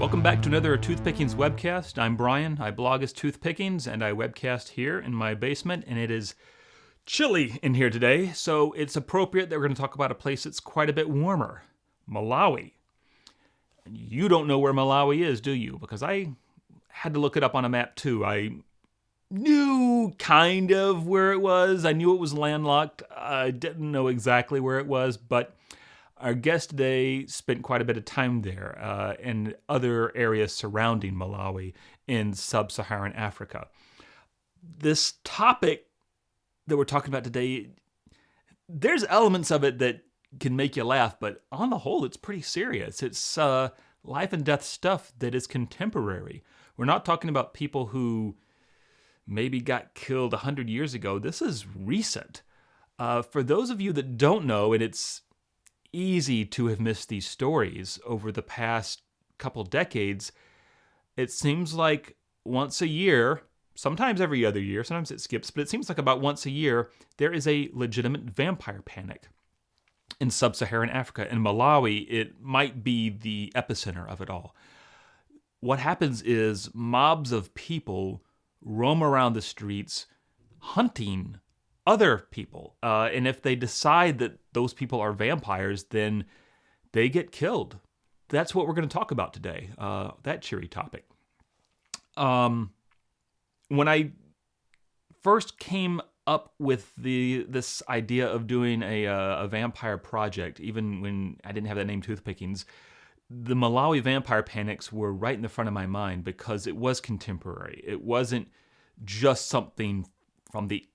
Welcome back to another Toothpickings webcast. I'm Brian. I blog as Toothpickings, and I webcast here in my basement, and it is chilly in here today, so it's appropriate that we're going to talk about a place that's quite a bit warmer, Malawi. You don't know where Malawi is, do you? Because I had to look it up on a map too. I knew kind of where it was. I knew it was landlocked. I didn't know exactly where it was, but our guest today spent quite a bit of time there and other areas surrounding Malawi in sub-Saharan Africa. This topic that we're talking about today, there's elements of it that can make you laugh, but on the whole, it's pretty serious. It's life and death stuff that is contemporary. We're not talking about people who maybe got killed 100 years ago. This is recent. For those of you that don't know, and it's easy to have missed these stories over the past couple decades, it seems like once a year, sometimes every other year, sometimes it skips, but it seems like about once a year, there is a legitimate vampire panic in sub-Saharan Africa. In Malawi, it might be the epicenter of it all. What happens is mobs of people roam around the streets hunting other people. And if they decide that those people are vampires, then they get killed. That's what we're going to talk about today, that cheery topic. When I first came up with this idea of doing a vampire project, even when I didn't have that name Toothpickings, the Malawi vampire panics were right in the front of my mind because it was contemporary. It wasn't just something from the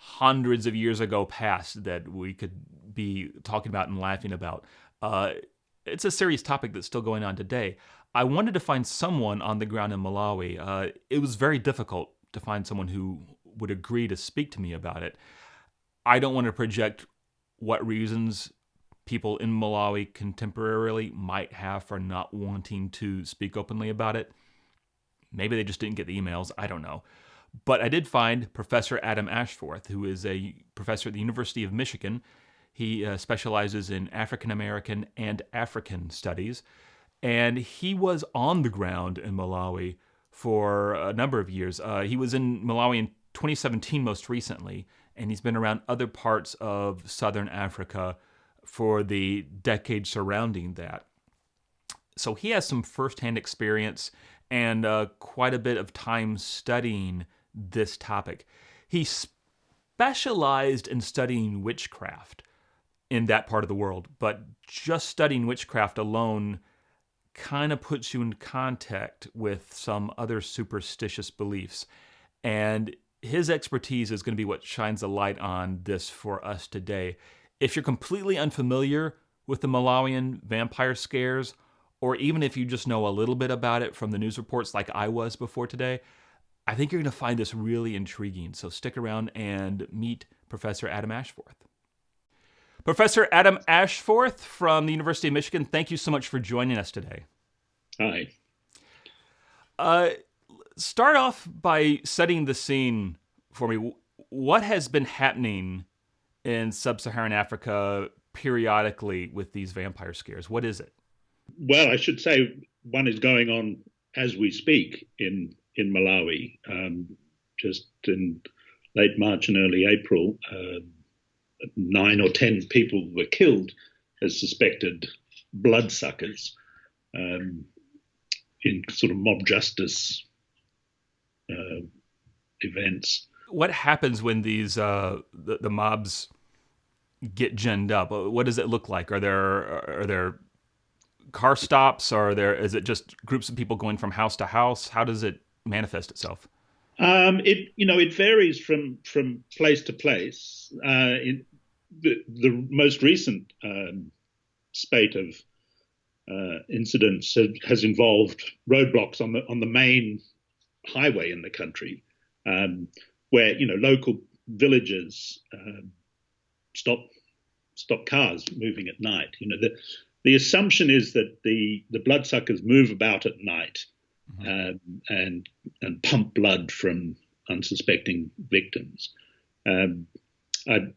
hundreds of years ago past that we could be talking about and laughing about. It's a serious topic that's still going on today. I wanted to find someone on the ground in Malawi. It was very difficult to find someone who would agree to speak to me about it. I don't want to project what reasons people in Malawi contemporarily might have for not wanting to speak openly about it. Maybe they just didn't get the emails. I don't know. But I did find Professor Adam Ashforth, who is a professor at the University of Michigan. He specializes in African American and African studies. And he was on the ground in Malawi for a number of years. He was in Malawi in 2017 most recently, and he's been around other parts of southern Africa for the decade surrounding that. So he has some firsthand experience and quite a bit of time studying this topic. He specialized in studying witchcraft in that part of the world, but just studying witchcraft alone kind of puts you in contact with some other superstitious beliefs. And his expertise is going to be what shines a light on this for us today. If you're completely unfamiliar with the Malawian vampire scares, or even if you just know a little bit about it from the news reports like I was before today, I think you're going to find this really intriguing. So stick around and meet Professor Adam Ashforth. Professor Adam Ashforth from the University of Michigan, thank you so much for joining us today. Hi. Start off by setting the scene for me. What has been happening in sub-Saharan Africa periodically with these vampire scares? What is it? Well, I should say one is going on as we speak in Malawi. Just in late March and early April, 9 or 10 people were killed as suspected bloodsuckers in sort of mob justice events. What happens when these the mobs get ginned up? What does it look like? Are there car stops? Is it just groups of people going from house to house? How does it manifest itself? It varies from place to place. The most recent spate of incidents has involved roadblocks on the main highway in the country, where local villagers stop cars moving at night. The assumption is that the bloodsuckers move about at night, and pump blood from unsuspecting victims. I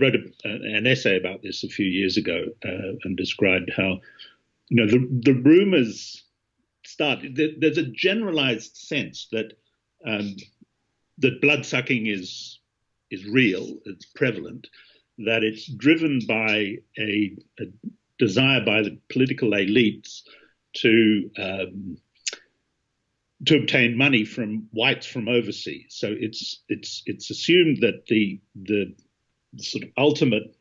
wrote an essay about this a few years ago and described how the rumors started. There's a generalized sense that that blood sucking is real, it's prevalent, that it's driven by a desire by the political elites to obtain money from whites from overseas. So it's assumed that the sort of ultimate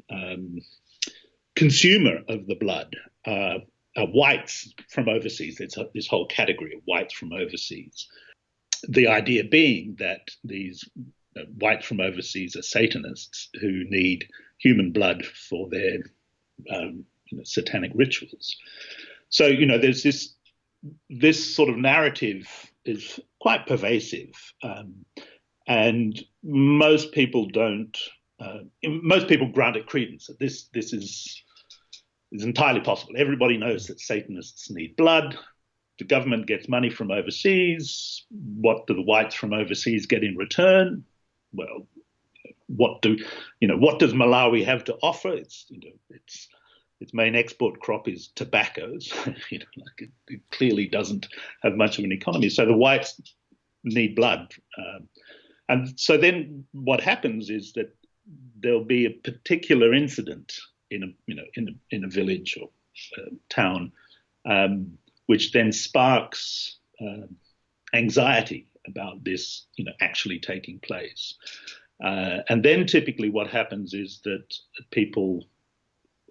consumer of the blood are whites from overseas. It's this whole category of whites from overseas. The idea being that these whites from overseas are Satanists who need human blood for their satanic rituals. So there's this sort of narrative is quite pervasive, and most people don't. Most people grant it credence that this is entirely possible. Everybody knows that Satanists need blood. The government gets money from overseas. What do the whites from overseas get in return? Well, what does Malawi have to offer? Its main export crop is tobacco. So, it clearly doesn't have much of an economy. So the whites need blood, and so then what happens is that there'll be a particular incident in a village or town, which then sparks anxiety about this, actually taking place. And then typically what happens is that people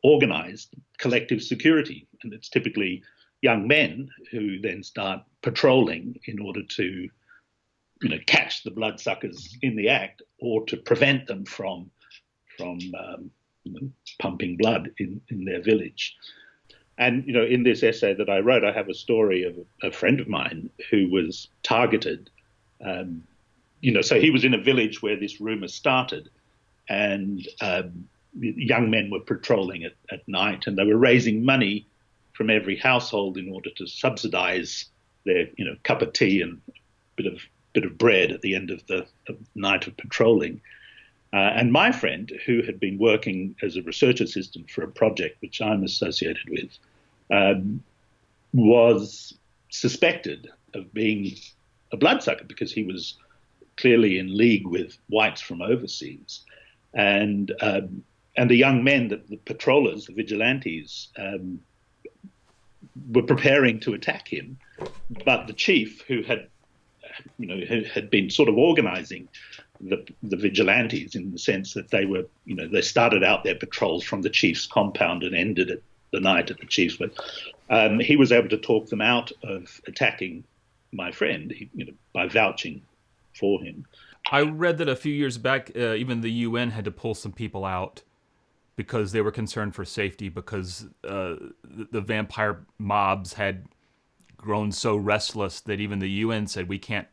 organize collective security, and it's typically young men who then start patrolling in order to, catch the bloodsuckers in the act or to prevent them from pumping blood in their village. And, in this essay that I wrote, I have a story of a friend of mine who was targeted. So he was in a village where this rumor started, and young men were patrolling at night, and they were raising money from every household in order to subsidize their, cup of tea and bit of bread at the end of the night of patrolling. And my friend, who had been working as a research assistant for a project which I'm associated with, was suspected of being a bloodsucker because he was clearly in league with whites from overseas. And the young men, the patrollers, the vigilantes, were preparing to attack him. But the chief, who had been sort of organizing the vigilantes in the sense that they were, they started out their patrols from the chief's compound and ended at the night at the chief's. But he was able to talk them out of attacking my friend, by vouching for him. I read that a few years back, even the UN had to pull some people out because they were concerned for safety, because the vampire mobs had grown so restless that even the UN said we can't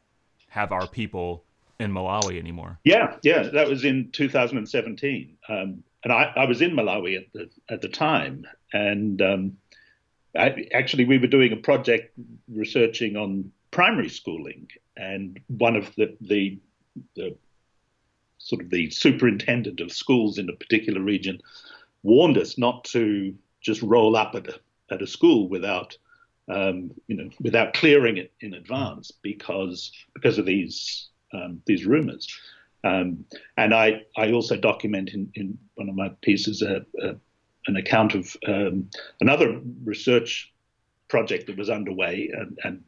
have our people in Malawi anymore. Yeah, that was in 2017, and I was in Malawi at the time, and we were doing a project researching on primary schooling, and one of the sort of the superintendent of schools in a particular region warned us not to just roll up at a school without clearing it in advance because of these rumors. And I also document in one of my pieces an account of another research project that was underway and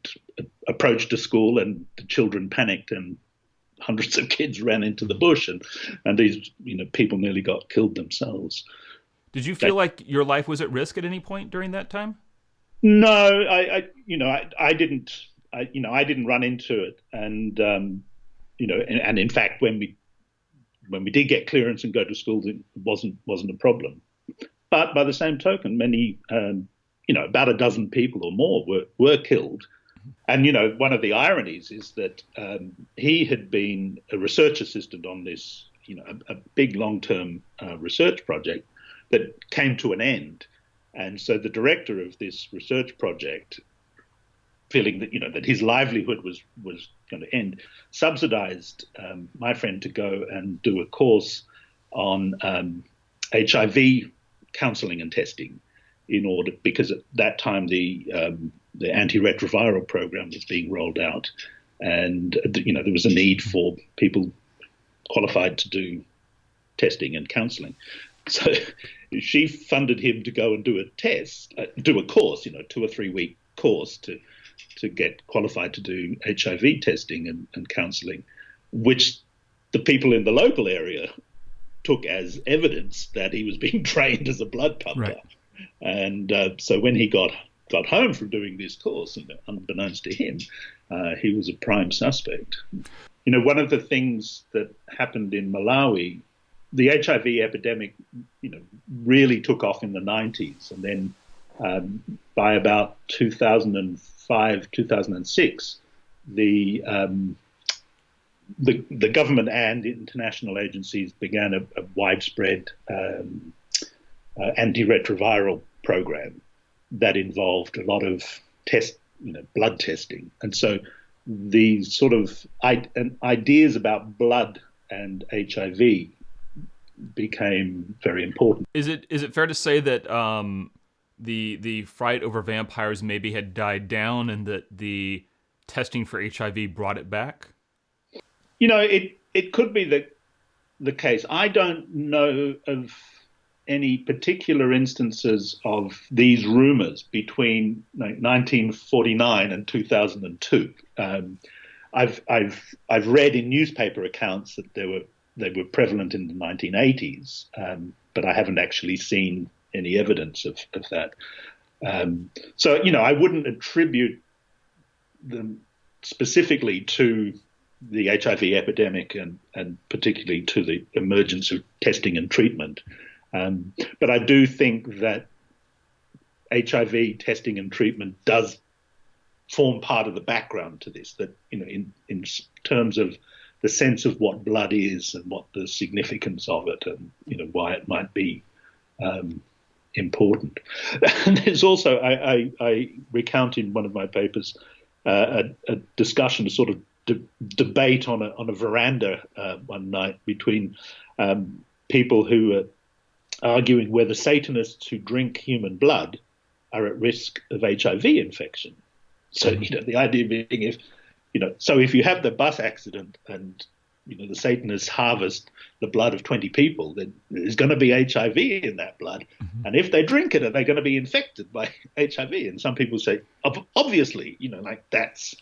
approached a school, and the children panicked and hundreds of kids ran into the bush, and these people nearly got killed themselves. Did you feel like your life was at risk at any point during that time? No, I didn't. I didn't run into it, and and in fact, when we did get clearance and go to schools, it wasn't a problem. But by the same token, many, about a dozen people or more were killed. And, one of the ironies is that he had been a research assistant on this, a big long-term research project that came to an end. And so the director of this research project, feeling that, that his livelihood was going to end, subsidized my friend to go and do a course on HIV counseling and testing because at that time the the antiretroviral program was being rolled out, and there was a need for people qualified to do testing and counselling. So she funded him to go and do a course, 2 or 3 week course to get qualified to do HIV testing and counselling, which the people in the local area took as evidence that he was being trained as a blood pumper. Right. And so when he got home from doing this course, unbeknownst to him, he was a prime suspect. One of the things that happened in Malawi, the HIV epidemic, really took off in the 90s. And then by about 2005, 2006, the government and international agencies began a widespread antiretroviral program that involved a lot of blood testing. And so the sort of ideas about blood and HIV became very important. Is it fair to say that the fight over vampires maybe had died down, and that the testing for HIV brought it back? It could be the case. I don't know of any particular instances of these rumors between 1949 and 2002. I've read in newspaper accounts that they were prevalent in the 1980s, but I haven't actually seen any evidence of that. So I wouldn't attribute them specifically to the HIV epidemic and particularly to the emergence of testing and treatment. But I do think that HIV testing and treatment does form part of the background to this, that, in terms of the sense of what blood is and what the significance of it and, why it might be important. And there's also, I recount in one of my papers a discussion, a sort of debate on a veranda one night between people who are arguing whether Satanists who drink human blood are at risk of HIV infection. So, the idea being if you have the bus accident and, the Satanists harvest the blood of 20 people, then there's going to be HIV in that blood. Mm-hmm. And if they drink it, are they going to be infected by HIV? And some people say, obviously, that's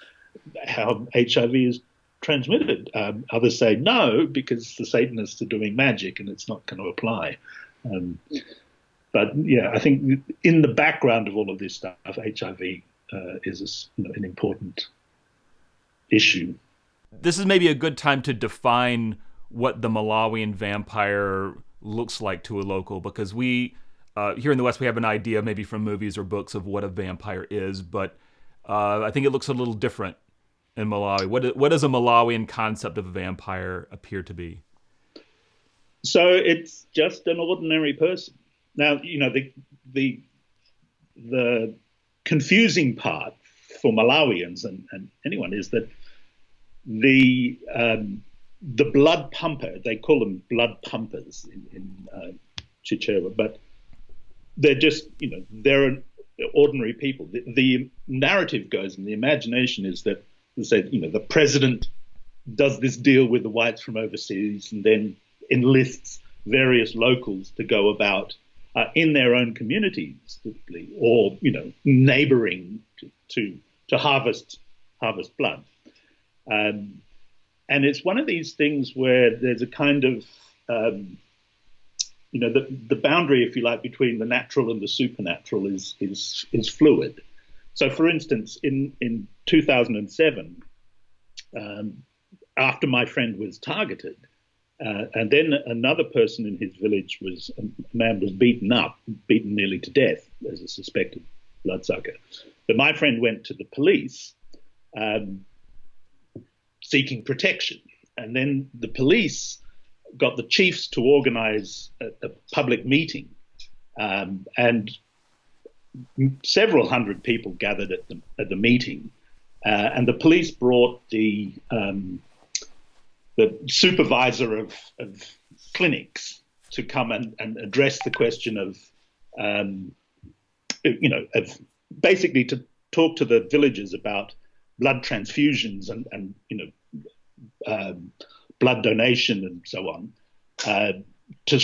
how HIV is transmitted. Others say no, because the Satanists are doing magic and it's not going to apply. But yeah, I think in the background of all of this stuff, HIV is an important issue. This is maybe a good time to define what the Malawian vampire looks like to a local, because we here in the West we have an idea maybe from movies or books of what a vampire is, but I think it looks a little different in Malawi. What does a Malawian concept of a vampire appear to be? So it's just an ordinary person. Now, the confusing part for Malawians and anyone is that the blood pumper, they call them blood pumpers in Chichewa, but they're just, they're ordinary people. The narrative goes, and the imagination is that, the president does this deal with the whites from overseas and then enlists various locals to go about in their own communities, typically, or neighbouring to harvest blood, and it's one of these things where there's a kind of the boundary, if you like, between the natural and the supernatural is fluid. So, for instance, in 2007, after my friend was targeted. And then another person in his village a man was beaten nearly to death as a suspected bloodsucker. But my friend went to the police seeking protection. And then the police got the chiefs to organize a public meeting. And several hundred people gathered at the meeting. And the police brought the supervisor of clinics to come and address the question of basically to talk to the villagers about blood transfusions and blood donation and so on, to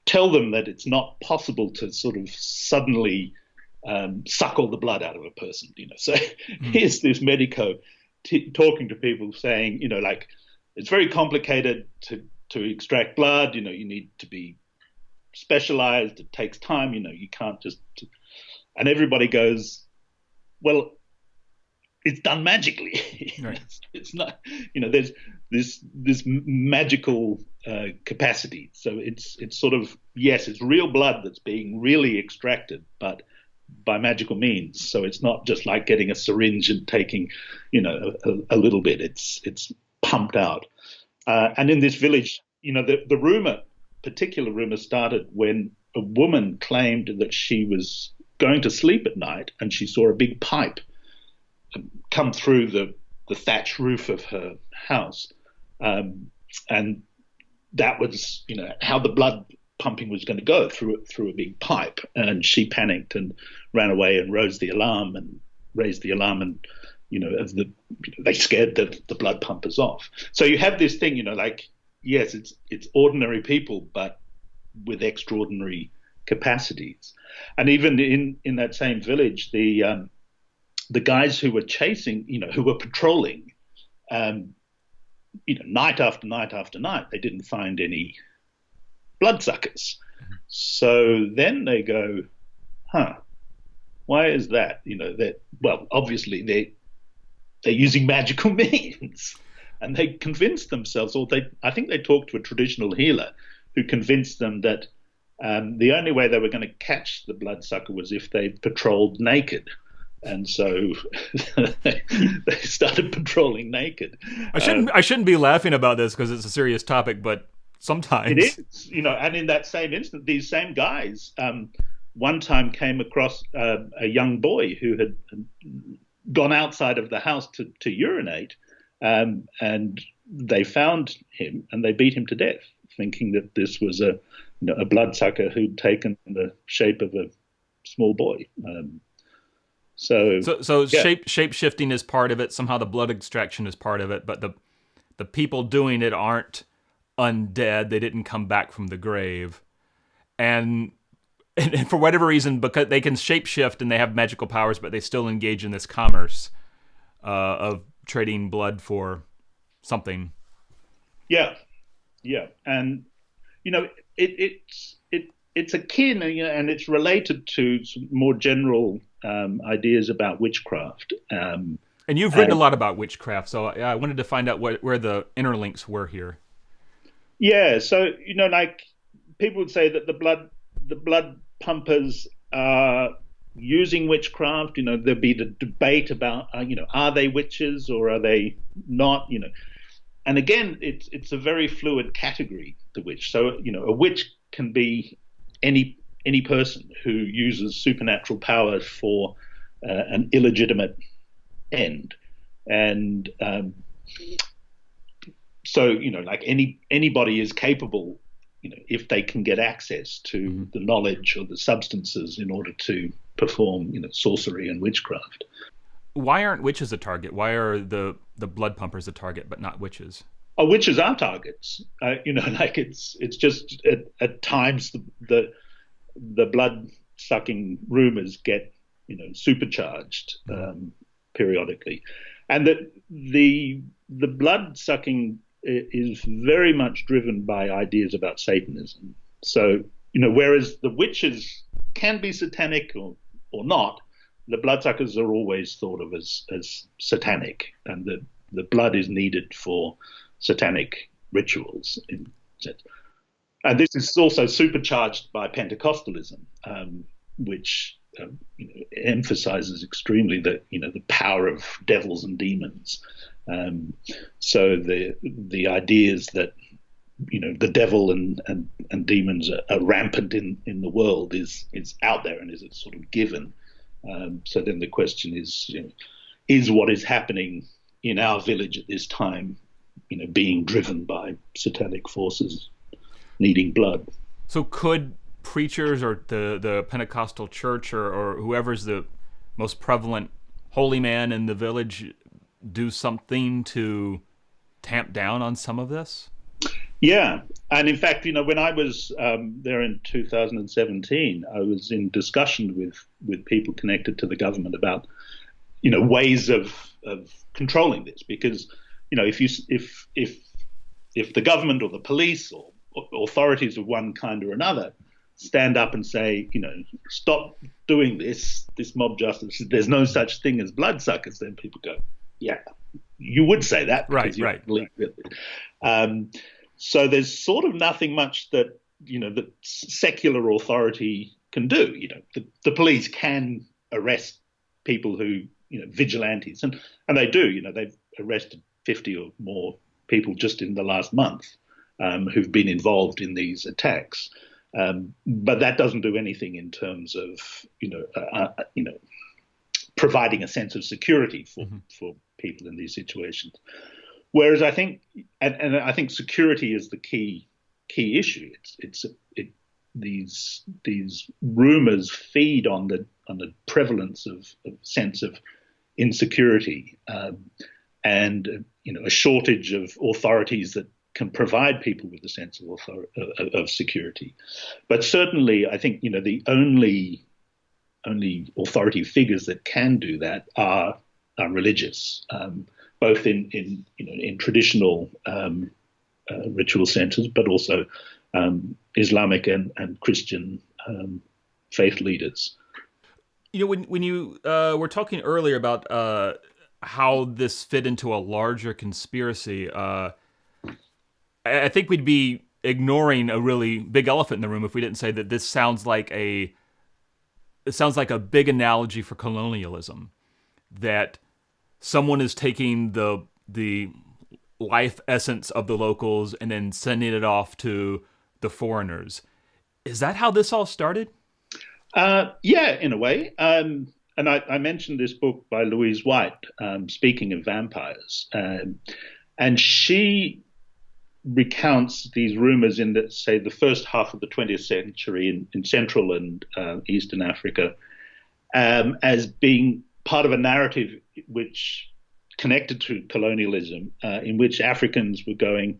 tell them that it's not possible to sort of suddenly suck all the blood out of a person. So here's this medico talking to people saying, like, it's very complicated to extract blood. You need to be specialized. It takes time. You can't just. And everybody goes, well, it's done magically. Right. It's not. There's this magical capacity. So it's sort of, yes, it's real blood that's being really extracted, but by magical means. So it's not just like getting a syringe and taking, a little bit. It's pumped out. And in this village, the particular rumor started when a woman claimed that she was going to sleep at night and she saw a big pipe come through the thatch roof of her house. And that was, how the blood pumping was going to go through a big pipe. And she panicked and ran away and raised the alarm and they scared the blood pumpers off. So you have this thing, like, yes, it's ordinary people, but with extraordinary capacities. And even in that same village, the guys who were chasing, who were patrolling, night after night after night, they didn't find any bloodsuckers. So then they go, why is that? Obviously they're using magical means. And they convinced themselves, I think they talked to a traditional healer who convinced them that the only way they were going to catch the bloodsucker was if they patrolled naked. And so they started patrolling naked. I shouldn't be laughing about this because it's a serious topic, but sometimes it is. And in that same instant, these same guys one time came across a young boy who had gone outside of the house to urinate, and they found him and they beat him to death, thinking that this was a bloodsucker who'd taken the shape of a small boy. So yeah. shape shifting is part of it. Somehow the blood extraction is part of it, but the people doing it aren't undead. They didn't come back from the grave, and for whatever reason, because they can shapeshift and they have magical powers, but they still engage in this commerce of trading blood for something. Yeah, and it's akin, and it's related to some more general ideas about witchcraft. And you've written a lot about witchcraft, so I wanted to find out where the interlinks were here. Yeah, so like people would say that the blood pumpers are using witchcraft. There'd be the debate about are they witches or are they not? And again, it's a very fluid category, the witch. So a witch can be any person who uses supernatural powers for an illegitimate end, and so like anybody is capable, if they can get access to the knowledge or the substances in order to perform sorcery and witchcraft. Why aren't witches a target? Why are the blood pumpers a target but not witches? Oh, witches are targets. Like it's just at times the blood sucking rumors get supercharged periodically, and that the blood sucking is very much driven by ideas about Satanism. So whereas the witches can be satanic or not, the bloodsuckers are always thought of as satanic, and the blood is needed for satanic rituals. And this is also supercharged by Pentecostalism, which emphasizes extremely the power of devils and demons. So the ideas that the devil and demons are rampant in the world is out there and is sort of given. So then the question is what is happening in our village at this time, being driven by satanic forces needing blood? So could preachers or the Pentecostal church or whoever's the most prevalent holy man in the village do something to tamp down on some of this? Yeah. And in fact, when I was there in 2017, I was in discussion with people connected to the government about, ways of controlling this, because, if the government or the police or authorities of one kind or another stand up and say, stop doing this mob justice, there's no such thing as bloodsuckers, then people go, yeah, you would say that. Right. So there's sort of nothing much that, that secular authority can do. The police can arrest people who, vigilantes, and they do. They've arrested 50 or more people just in the last month who've been involved in these attacks. But that doesn't do anything in terms of, providing a sense of security for people in these situations. Whereas I think, and I think security is the key issue. These rumors feed on the prevalence of sense of insecurity and a shortage of authorities that can provide people with a sense of security. But certainly, I think the only authority figures that can do that are religious, both in traditional ritual centers, but also Islamic and Christian faith leaders. When you were talking earlier about how this fit into a larger conspiracy, I think we'd be ignoring a really big elephant in the room if we didn't say that this sounds like a big analogy for colonialism, that someone is taking the life essence of the locals and then sending it off to the foreigners. Is that how this all started? Yeah, in a way. And I mentioned this book by Louise White, Speaking of Vampires. And she recounts these rumors in, say, the first half of the 20th century in Central and Eastern Africa as being part of a narrative which connected to colonialism, in which Africans were going,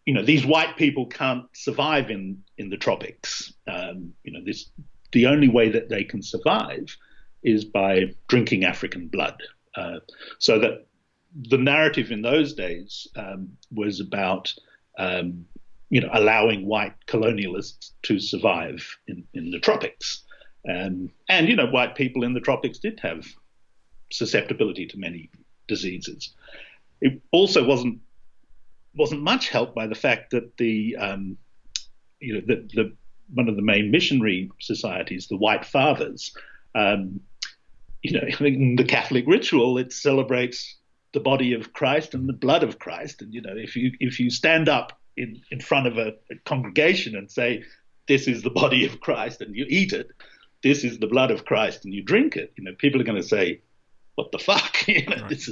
these white people can't survive in the tropics. The only way that they can survive is by drinking African blood. So that the narrative in those days was about, allowing white colonialists to survive in the tropics. And white people in the tropics did have susceptibility to many diseases. It also wasn't much helped by the fact that the one of the main missionary societies, the White Fathers, in the Catholic ritual, it celebrates the body of Christ and the blood of Christ. And if you stand up in front of a congregation and say, "This is the body of Christ," and you eat it, "This is the blood of Christ," and you drink it, people are going to say, "What the fuck?" Right. This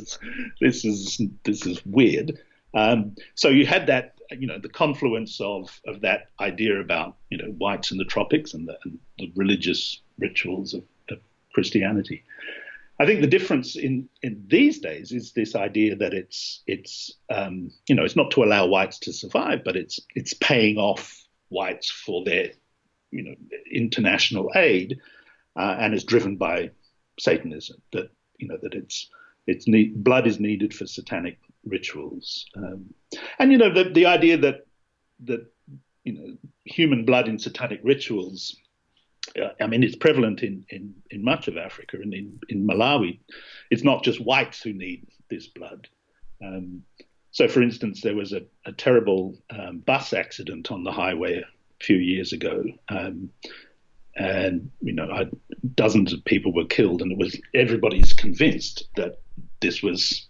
is weird. So you had that, the confluence of that idea about whites in the tropics and the religious rituals of Christianity. I think the difference in these days is this idea that it's not to allow whites to survive, but it's paying off whites for their international aid, and is driven by Satanism. That blood is needed for satanic rituals, and the idea that human blood in satanic rituals. It's prevalent in much of Africa, and in Malawi, it's not just whites who need this blood. So, for instance, there was a terrible bus accident on the highway a few years ago, and dozens of people were killed, and everybody's convinced that this was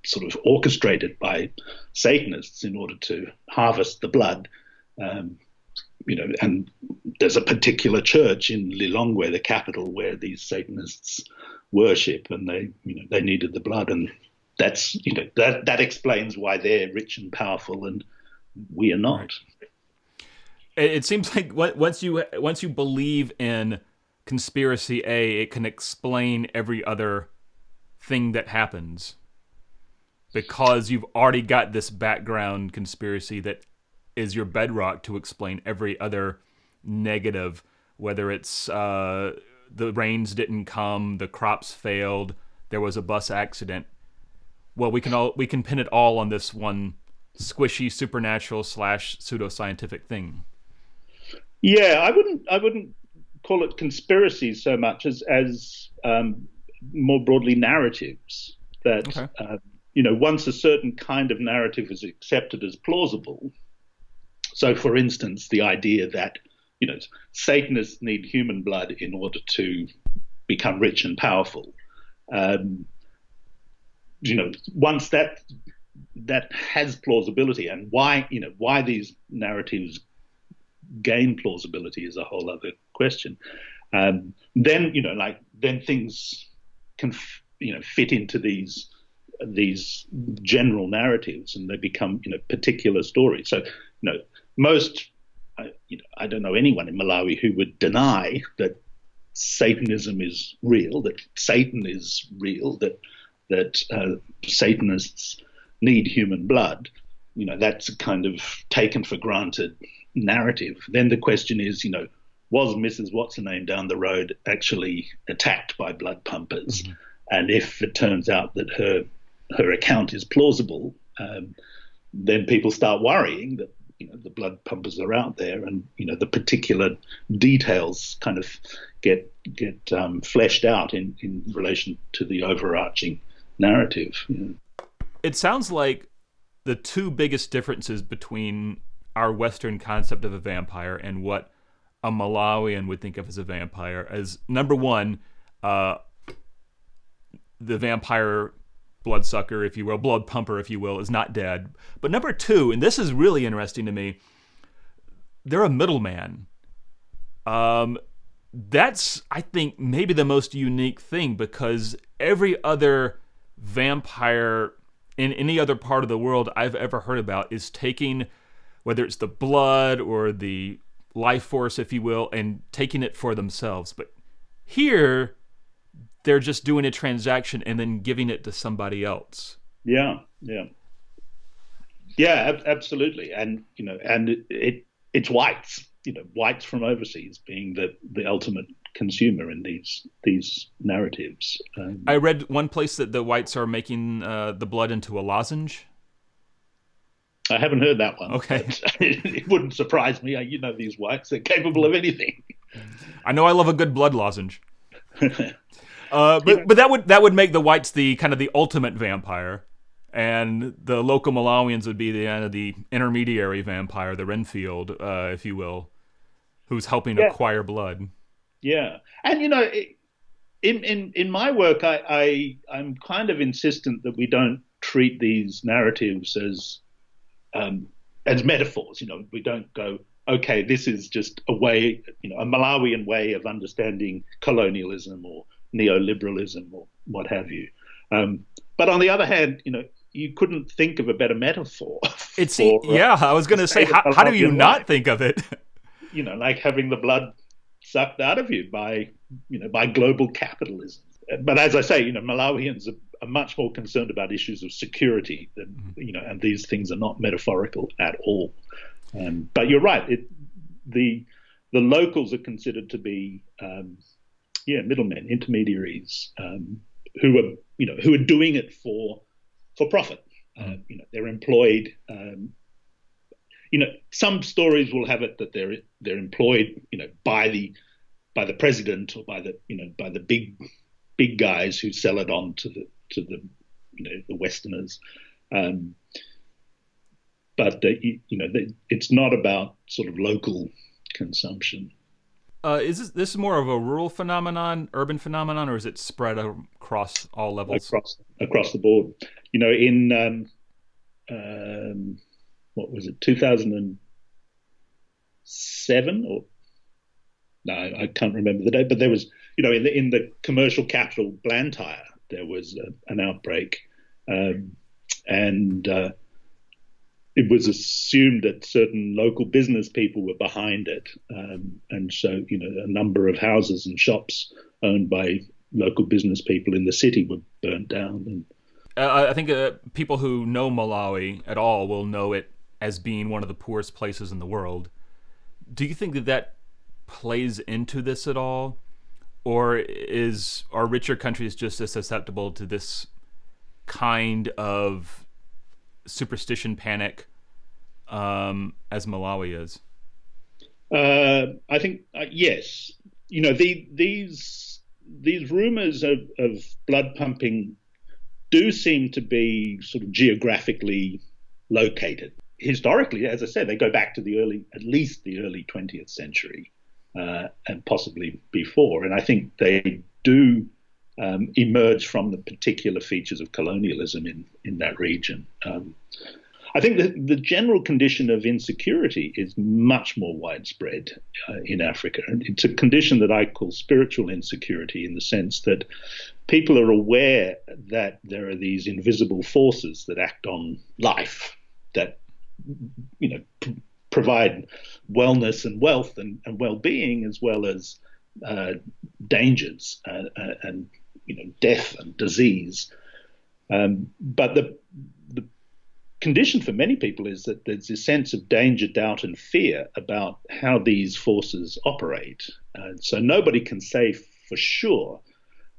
sort of orchestrated by Satanists in order to harvest the blood. And there's a particular church in Lilongwe, the capital, where these Satanists worship, and they needed the blood, and that's that explains why they're rich and powerful and we are not. Right. It seems like once you believe in conspiracy A, it can explain every other thing that happens because you've already got this background conspiracy that is your bedrock to explain every other negative, whether it's the rains didn't come, the crops failed, there was a bus accident. Well, we can pin it all on this one squishy supernatural / pseudoscientific thing. Yeah, I wouldn't call it conspiracies so much as more broadly narratives that Okay. Once a certain kind of narrative is accepted as plausible. So, for instance, the idea that Satanists need human blood in order to become rich and powerful. Once that has plausibility, and why these narratives gain plausibility is a whole other question. Then things can fit into these general narratives, and they become particular stories. So most I don't know anyone in Malawi who would deny that Satanism is real, that Satan is real, that Satanists need human blood. That's a kind of taken for granted narrative. Then the question is, was Mrs. What's-her-name down the road actually attacked by Bloodpumpers? Mm-hmm. And if it turns out that her account is plausible, then people start worrying that the Bloodpumpers are out there, and the particular details kind of get fleshed out in relation to the overarching narrative. It sounds like the two biggest differences between our Western concept of a vampire and what a Malawian would think of as a vampire as, number one, the vampire bloodsucker, if you will, blood pumper, if you will, is not dead. But number two, and this is really interesting to me, they're a middleman. That's, I think, maybe the most unique thing, because every other vampire in any other part of the world I've ever heard about is taking, whether it's the blood or the life force, if you will, and taking it for themselves. But here, they're just doing a transaction and then giving it to somebody else. Yeah, absolutely. And it's whites, whites from overseas being the ultimate consumer in these narratives. I read one place that the whites are making the blood into a lozenge. I haven't heard that one. Okay. It wouldn't surprise me. These whites, they're capable of anything. I know I love a good blood lozenge. But that would make the whites the kind of the ultimate vampire, and the local Malawians would be the intermediary vampire, the Renfield, if you will, who's helping acquire blood. Yeah, and in my work, I'm kind of insistent that we don't treat these narratives as metaphors. We don't go, okay, this is just a way, a Malawian way of understanding colonialism or neoliberalism or what have you. But on the other hand, you couldn't think of a better metaphor. I was going to say, how do you not think of it? Like having the blood sucked out of you by global capitalism. But as I say, Malawians are much more concerned about issues of security than, and these things are not metaphorical at all. But you're right. The locals are considered to be middlemen, intermediaries, who are doing it for profit. They're employed. Some stories will have it that they're employed, by the president or by the big guys who sell it on to the Westerners. But it's not about sort of local consumption. Is this more of a rural phenomenon, urban phenomenon, or is it spread across all levels? Across the board. In what was it, 2007 or no, I can't remember the date, but there was, in the commercial capital Blantyre, there was an outbreak, and it was assumed that certain local business people were behind it. And so, a number of houses and shops owned by local business people in the city were burnt down. And I think people who know Malawi at all will know it as being one of the poorest places in the world. Do you think that plays into this at all? Or are richer countries just as susceptible to this kind of superstition panic as Malawi is? I think yes. These rumors of blood pumping do seem to be sort of geographically located. Historically, as I said, they go back to at least the early 20th century, and possibly before. And I think they do emerge from the particular features of colonialism in that region. I think that the general condition of insecurity is much more widespread in Africa. And it's a condition that I call spiritual insecurity, in the sense that people are aware that there are these invisible forces that act on life, that provide wellness and wealth and well-being, as well as dangers and death and disease. But the condition for many people is that there's this sense of danger, doubt, and fear about how these forces operate. So nobody can say for sure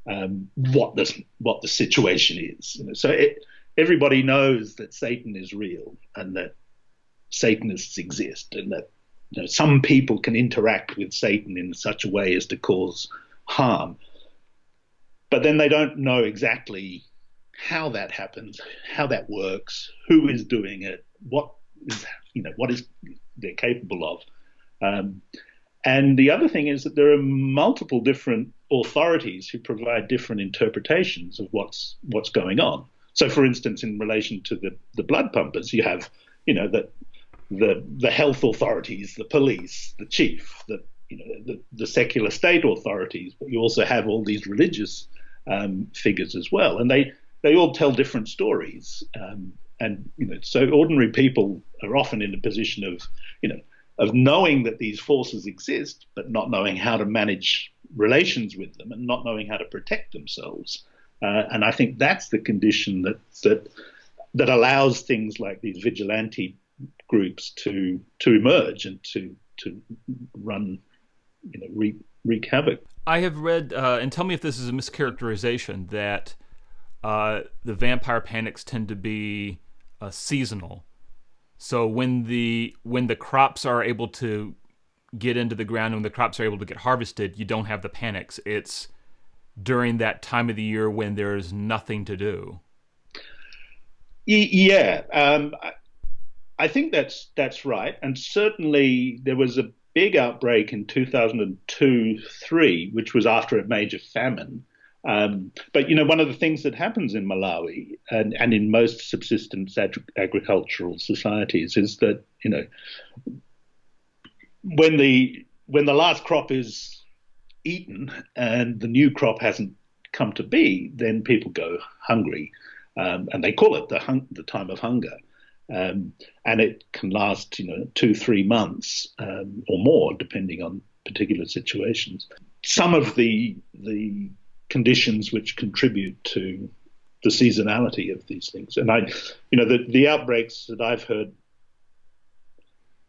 what the situation is. So everybody knows that Satan is real and that Satanists exist, and that some people can interact with Satan in such a way as to cause harm. But then they don't know exactly how that happens, how that works, who is doing it, what is they're capable of. And the other thing is that there are multiple different authorities who provide different interpretations of what's going on. So, for instance, in relation to the blood pumpers, you have the health authorities, the police, the chief, the secular state authorities, but you also have all these religious figures as well, and they all tell different stories. So ordinary people are often in a position of knowing that these forces exist, but not knowing how to manage relations with them and not knowing how to protect themselves. And I think that's the condition that allows things like these vigilante groups to emerge and to run, wreak havoc. I have read, and tell me if this is a mischaracterization, that the vampire panics tend to be seasonal. So when the crops are able to get into the ground and when the crops are able to get harvested, you don't have the panics. It's during that time of the year when there's nothing to do. Yeah, I think that's right. And certainly there was a big outbreak in 2002-03, which was after a major famine. But one of the things that happens in Malawi and in most subsistence agricultural societies is that when the last crop is eaten and the new crop hasn't come to be, then people go hungry, and they call it the time of hunger. And it can last 2-3 months or more, depending on particular situations. Some of the conditions which contribute to the seasonality of these things. And the outbreaks that I've heard,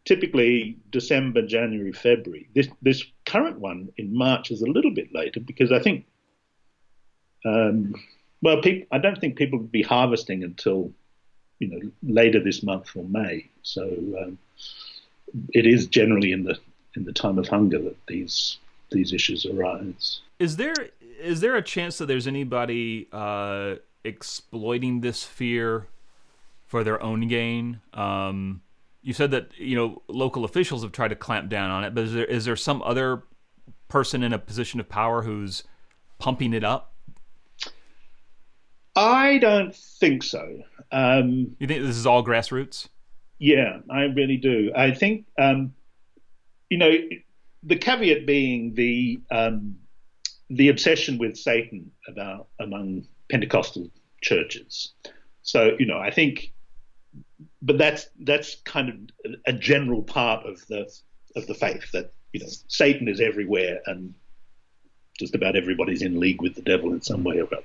typically December, January, February. This current one in March is a little bit later because I think, I don't think people would be harvesting until later this month or May. So it is generally in the time of hunger that these issues arise. Is there a chance that there's anybody exploiting this fear for their own gain? You said that local officials have tried to clamp down on it, but is there some other person in a position of power who's pumping it up? I don't think so. You think this is all grassroots? Yeah, I really do. I think the caveat being the obsession with Satan among Pentecostal churches. So I think but that's kind of a general part of the faith, that Satan is everywhere and just about everybody's in league with the devil in some way or other.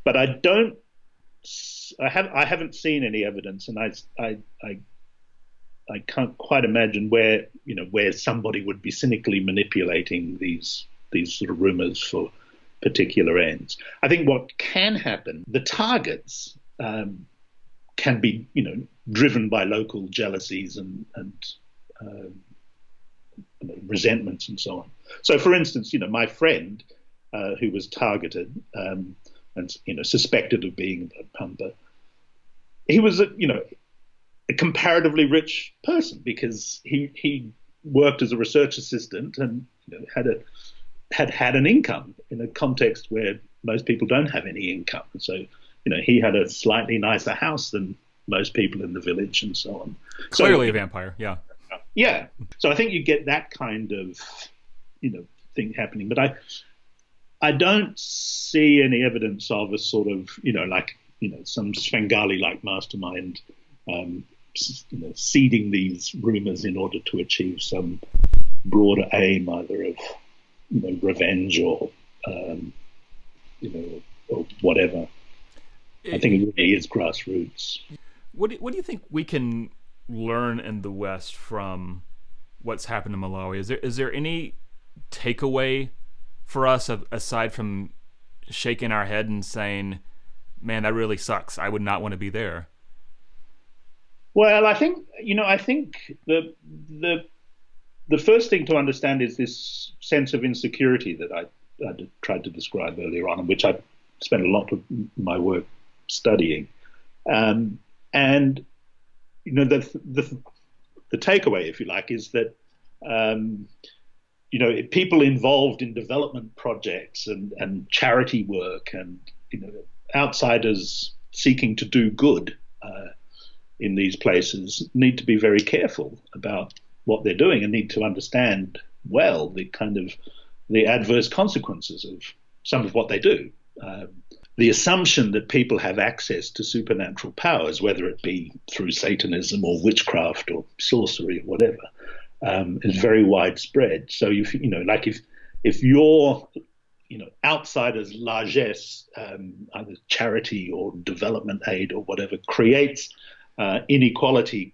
But I haven't seen any evidence, and I can't quite imagine where somebody would be cynically manipulating these sort of rumors for particular ends. I think what can happen, the targets can be driven by local jealousies and resentments and so on. So, for instance, my friend who was targeted and suspected of being a pumper, he was a comparatively rich person, because he worked as a research assistant and had an income in a context where most people don't have any income. And so, he had a slightly nicer house than most people in the village and so on. Clearly a vampire, yeah. Yeah. So I think you get that kind of, thing happening. But I don't see any evidence of a sort of, some Svengali-like mastermind, seeding these rumors in order to achieve some broader aim, either of, revenge or whatever. I think it really is grassroots. What do you think we can learn in the West from what's happened in Malawi? Is there any takeaway for us aside from shaking our head and saying, "Man, that really sucks. I would not want to be there"? Well, I think the first thing to understand is this sense of insecurity that I tried to describe earlier on, which I spent a lot of my work studying. And the takeaway, if you like, is that people involved in development projects and charity work and outsiders seeking to do good in these places need to be very careful about what they're doing and need to understand well the adverse consequences of some of what they do. The assumption that people have access to supernatural powers, whether it be through Satanism or witchcraft or sorcery or whatever, is very widespread. So if your outsiders' largesse, either charity or development aid or whatever, creates inequality,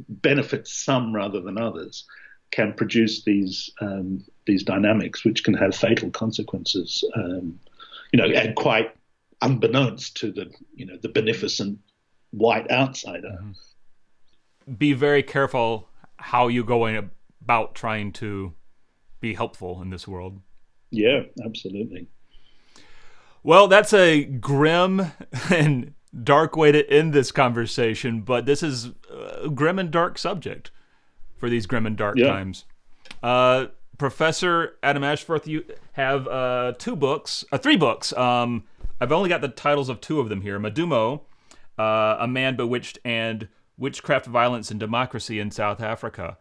benefits some rather than others, can produce these dynamics which can have fatal consequences. And quite unbeknownst to the beneficent white outsider. Mm-hmm. Be very careful how you're going about trying to be helpful in this world. Yeah, absolutely. Well, that's a grim and dark way to end this conversation, but this is a grim and dark subject for these grim and dark times. Professor Adam Ashforth, you have three books. I've only got the titles of two of them here. Madumo, A Man Bewitched, and Witchcraft, Violence, and Democracy in South Africa.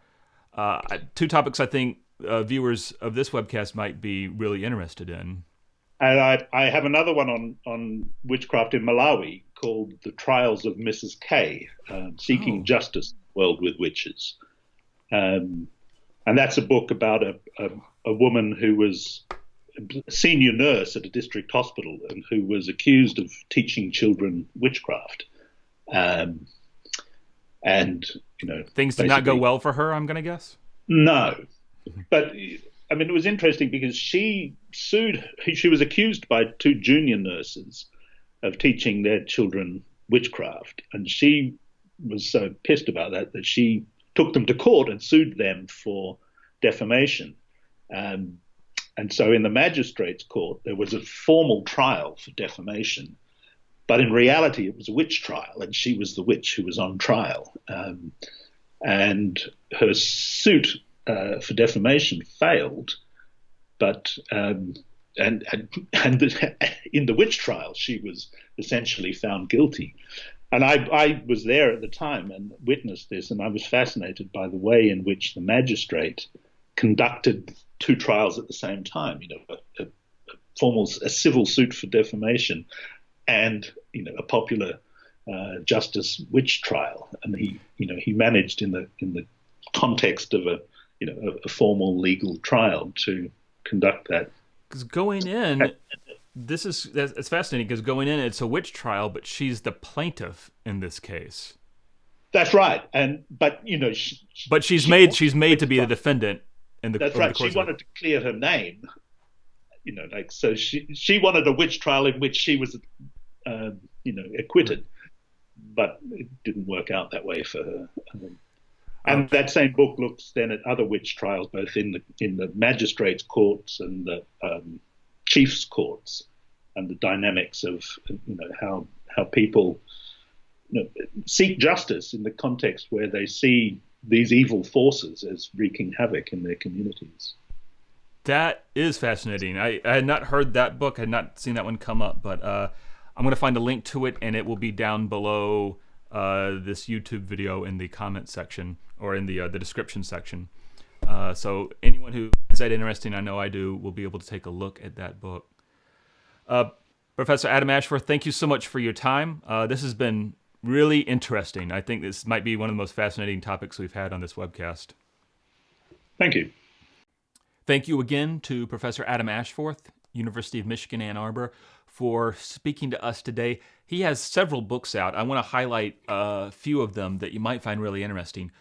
Two topics I think viewers of this webcast might be really interested in. And I have another one on witchcraft in Malawi called The Trials of Mrs. K, Seeking Justice in a World with Witches. And that's a book about a woman who was a senior nurse at a district hospital and who was accused of teaching children witchcraft. And, things did not go well for her, I'm going to guess? No. But, it was interesting because she was accused by two junior nurses of teaching their children witchcraft. And she was so pissed about that she took them to court and sued them for defamation. And so in the magistrate's court, there was a formal trial for defamation. But in reality, it was a witch trial, and she was the witch who was on trial. And her suit for defamation failed. But and in the witch trial, she was essentially found guilty. And I was there at the time and witnessed this, and I was fascinated by the way in which the magistrate conducted two trials at the same time. A civil suit for defamation, and a popular justice witch trial, and he managed in the context of a formal legal trial to conduct that. Because going in, it's fascinating. Because going in, it's a witch trial, but she's the plaintiff in this case. That's right, but she's made to be the defendant. That's right. She wanted to clear her name. So she wanted a witch trial in which she was, acquitted, but it didn't work out that way for her. And that same book looks then at other witch trials, both in the magistrates' courts and the chiefs' courts, and the dynamics of how people seek justice in the context where they see these evil forces as wreaking havoc in their communities. That is fascinating. I had not heard that book. I had not seen that one come up, but I'm going to find a link to it, and it will be down below this YouTube video in the comment section, or in the description section. So anyone who finds that interesting, I know I do, will be able to take a look at that book. Professor Adam Ashforth, thank you so much for your time. This has been really interesting. I think this might be one of the most fascinating topics we've had on this webcast. Thank you. Thank you again to Professor Adam Ashforth, University of Michigan, Ann Arbor, for speaking to us today. He has several books out. I want to highlight a few of them that you might find really interesting.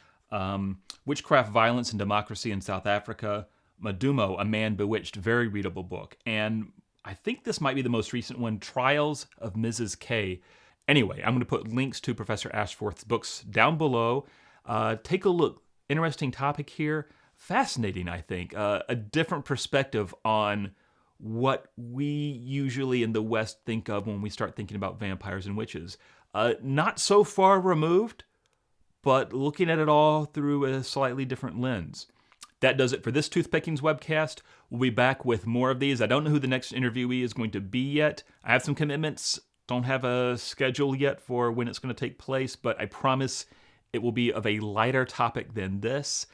Witchcraft, Violence, and Democracy in South Africa. Madumo, A Man Bewitched, very readable book. And I think this might be the most recent one, Trials of Mrs. K. Anyway, I'm going to put links to Professor Ashforth's books down below. Take a look. Interesting topic here. Fascinating, I think. A different perspective on what we usually in the West think of when we start thinking about vampires and witches. Not so far removed, but looking at it all through a slightly different lens. That does it for this Toothpickings webcast. We'll be back with more of these. I don't know who the next interviewee is going to be yet. I have some commitments. Don't have a schedule yet for when it's going to take place, but I promise it will be of a lighter topic than this.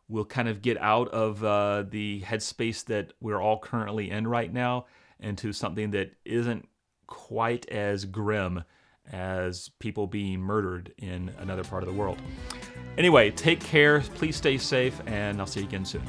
We'll kind of get out of the headspace that we're all currently in right now into something that isn't quite as grim as people being murdered in another part of the world. Anyway, take care, please stay safe, and I'll see you again soon.